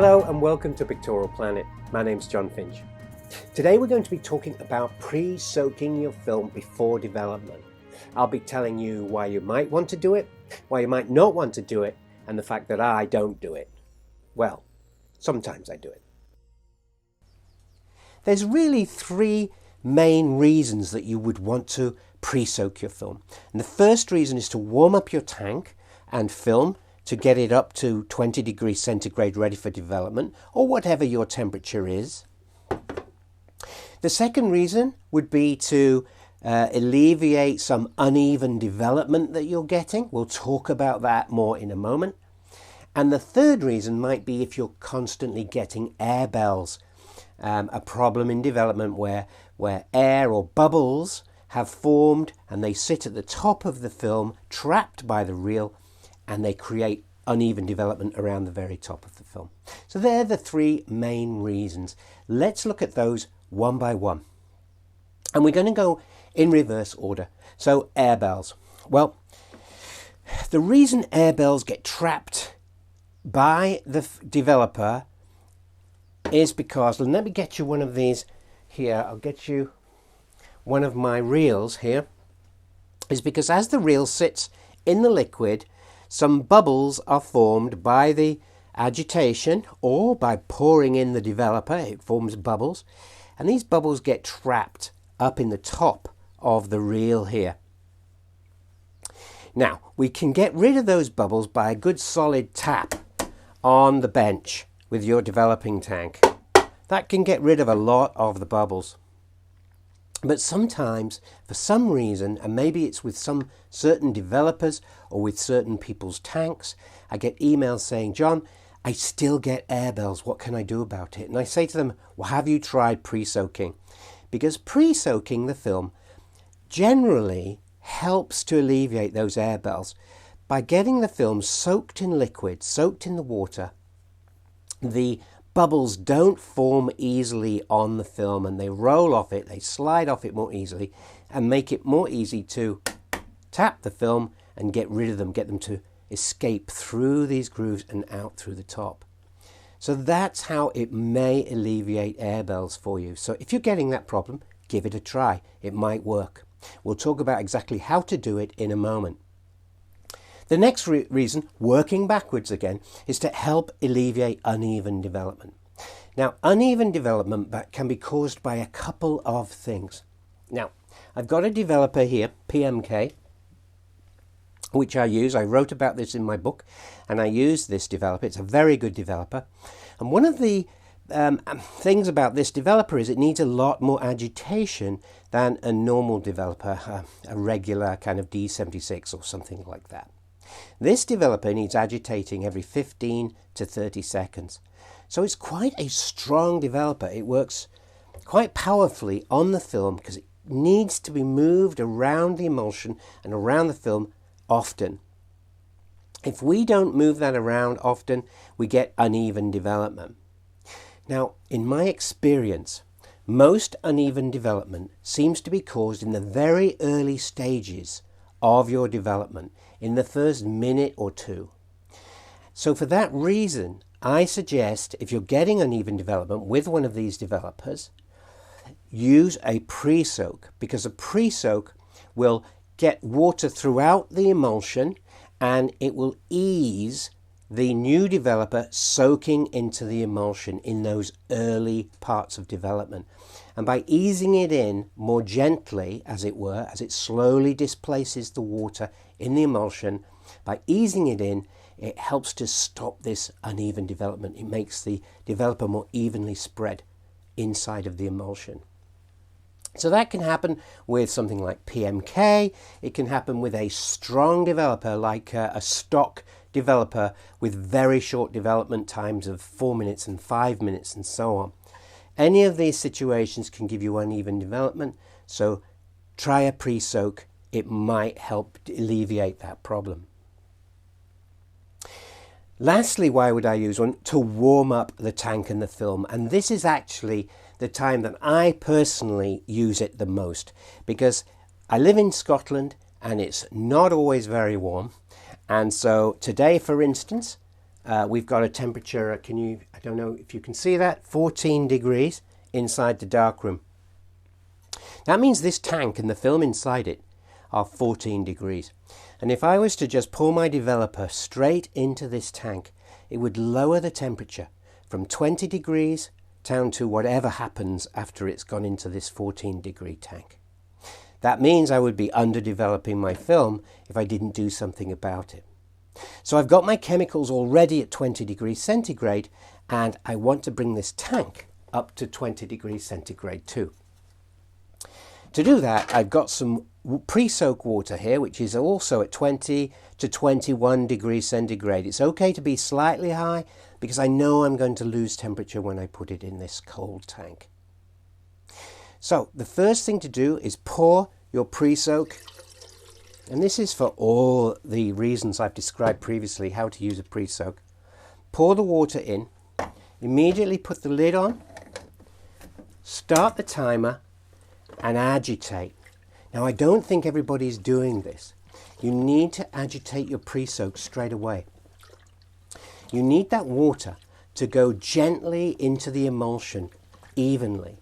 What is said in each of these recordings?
Hello and welcome to Pictorial Planet. My name's John Finch. Today we're going to be talking about pre-soaking your film before development. I'll be telling you why you might want to do it, why you might not want to do it, and the fact that I don't do it. Well, sometimes I do it. There's really three main reasons that you would want to pre-soak your film. And the first reason is to warm up your tank and film to get it up to 20 degrees centigrade ready for development, or whatever your temperature is. The second reason would be to alleviate some uneven development that you're getting. We'll talk about that more in a moment. And the third reason might be if you're constantly getting air bells, a problem in development where air or bubbles have formed and they sit at the top of the film, trapped by the reel, and they create uneven development around the very top of the film. So they're the three main reasons. Let's look at those one by one. And we're going to go in reverse order. So air bells. Well, the reason air bells get trapped by the developer is because, and let me get you one of these here, I'll get you one of my reels here, is because as the reel sits in the liquid, some bubbles are formed by the agitation or by pouring in the developer. It forms bubbles, and these bubbles get trapped up in the top of the reel here. Now, we can get rid of those bubbles by a good solid tap on the bench with your developing tank. That can get rid of a lot of the bubbles. But sometimes, for some reason, and maybe it's with some certain developers or with certain people's tanks, I get emails saying, John, I still get air bells. What can I do about it? And I say to them, well, have you tried pre-soaking? Because pre-soaking the film generally helps to alleviate those air bells. By getting the film soaked in liquid, soaked in the water, the bubbles don't form easily on the film and they roll off it, they slide off it more easily and make it more easy to tap the film and get rid of them, get them to escape through these grooves and out through the top. So that's how it may alleviate air bells for you. So if you're getting that problem, give it a try. It might work. We'll talk about exactly how to do it in a moment. The next reason, working backwards again, is to help alleviate uneven development. Now, uneven development can be caused by a couple of things. Now, I've got a developer here, PMK, which I use. I wrote about this in my book, and I use this developer. It's a very good developer. And one of the things about this developer is it needs a lot more agitation than a normal developer, a regular kind of D76 or something like that. This developer needs agitating every 15 to 30 seconds. So it's quite a strong developer. It works quite powerfully on the film because it needs to be moved around the emulsion and around the film often. If we don't move that around often, we get uneven development. Now, in my experience, most uneven development seems to be caused in the very early stages of your development, in the first minute or two. So for that reason, I suggest if you're getting uneven development with one of these developers, use a pre-soak, because a pre-soak will get water throughout the emulsion and it will ease the new developer soaking into the emulsion in those early parts of development. And by easing it in more gently, as it were, as it slowly displaces the water in the emulsion, by easing it in, it helps to stop this uneven development. It makes the developer more evenly spread inside of the emulsion. So that can happen with something like PMK. It can happen with a strong developer like a stock developer with very short development times of 4 minutes and 5 minutes and so on. Any of these situations can give you uneven development, so try a pre-soak. It might help alleviate that problem. Lastly, why would I use one? To warm up the tank and the film. And this is actually the time that I personally use it the most, because I live in Scotland and it's not always very warm. And so today, for instance, we've got a temperature, I don't know if you can see that, 14 degrees inside the darkroom. That means this tank and the film inside it are 14 degrees. And if I was to just pour my developer straight into this tank, it would lower the temperature from 20 degrees down to whatever happens after it's gone into this 14-degree tank. That means I would be underdeveloping my film if I didn't do something about it. So I've got my chemicals already at 20 degrees centigrade, and I want to bring this tank up to 20 degrees centigrade too. To do that, I've got some pre-soak water here, which is also at 20 to 21 degrees centigrade. It's okay to be slightly high because I know I'm going to lose temperature when I put it in this cold tank. So the first thing to do is pour your pre-soak, and this is for all the reasons I've described previously how to use a pre-soak. Pour the water in, immediately put the lid on, start the timer, and agitate. Now, I don't think everybody's doing this. You need to agitate your pre-soak straight away. You need that water to go gently into the emulsion evenly,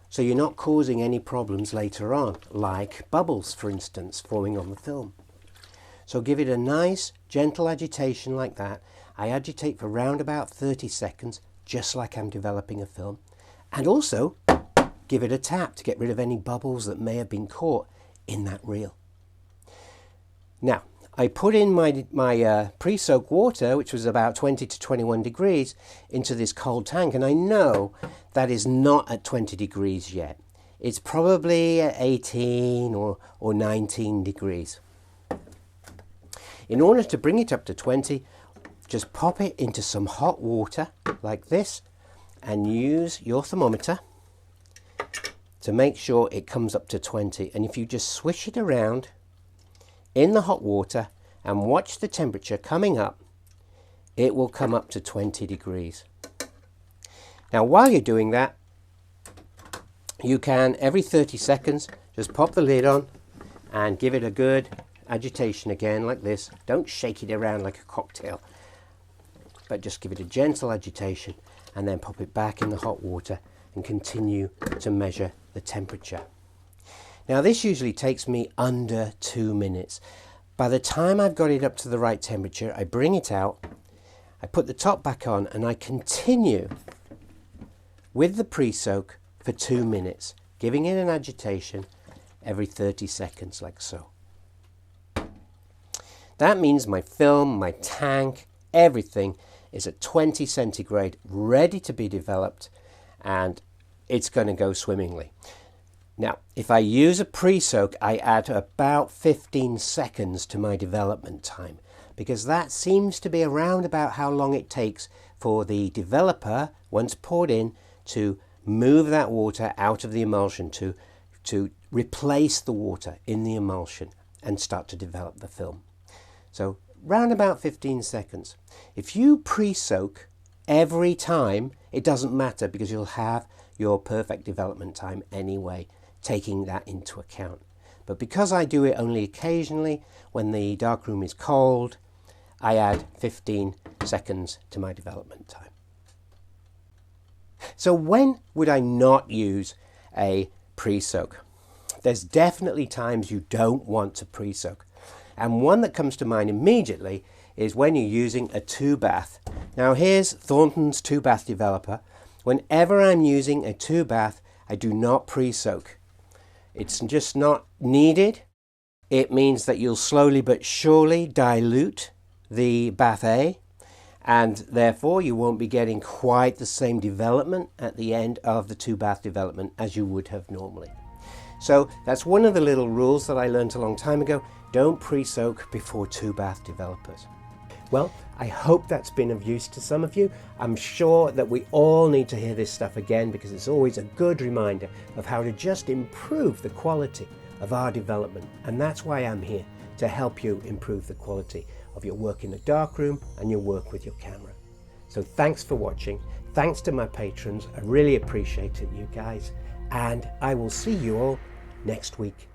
so you're not causing any problems later on, like bubbles, for instance, forming on the film. So give it a nice, gentle agitation like that. I agitate for around about 30 seconds, just like I'm developing a film. And also, give it a tap to get rid of any bubbles that may have been caught in that reel. Now, I put in my pre-soak water, which was about 20 to 21 degrees, into this cold tank, and I know that is not at 20 degrees yet. It's probably at 18 or 19 degrees. In order to bring it up to 20, just pop it into some hot water like this and use your thermometer to make sure it comes up to 20. And if you just swish it around in the hot water and watch the temperature coming up, it will come up to 20 degrees. Now, while you're doing that, you can, every 30 seconds, just pop the lid on and give it a good agitation again like this. Don't shake it around like a cocktail, but just give it a gentle agitation and then pop it back in the hot water and continue to measure the temperature. Now, this usually takes me under 2 minutes. By the time I've got it up to the right temperature, I bring it out, I put the top back on, and I continue with the pre-soak for 2 minutes, giving it an agitation every 30 seconds like so. That means my film, my tank, everything is at 20 centigrade, ready to be developed, and it's going to go swimmingly. Now, if I use a pre-soak, I add about 15 seconds to my development time, because that seems to be around about how long it takes for the developer, once poured in, to move that water out of the emulsion, to replace the water in the emulsion and start to develop the film. So round about 15 seconds. If you pre-soak every time, it doesn't matter because you'll have your perfect development time anyway, taking that into account. But because I do it only occasionally, when the darkroom is cold, I add 15 seconds to my development time. So when would I not use a pre-soak? There's definitely times you don't want to pre-soak. And one that comes to mind immediately is when you're using a 2-bath. Now here's Thornton's 2-bath developer. Whenever I'm using a 2-bath, I do not pre-soak. It's just not needed. It means that you'll slowly but surely dilute the bath A, and therefore you won't be getting quite the same development at the end of the 2-bath development as you would have normally. So that's one of the little rules that I learned a long time ago. Don't pre-soak before 2-bath developers. Well, I hope that's been of use to some of you. I'm sure that we all need to hear this stuff again because it's always a good reminder of how to just improve the quality of our development. And that's why I'm here, to help you improve the quality of your work in the darkroom and your work with your camera. So thanks for watching. Thanks to my patrons. I really appreciate it, you guys. And I will see you all next week.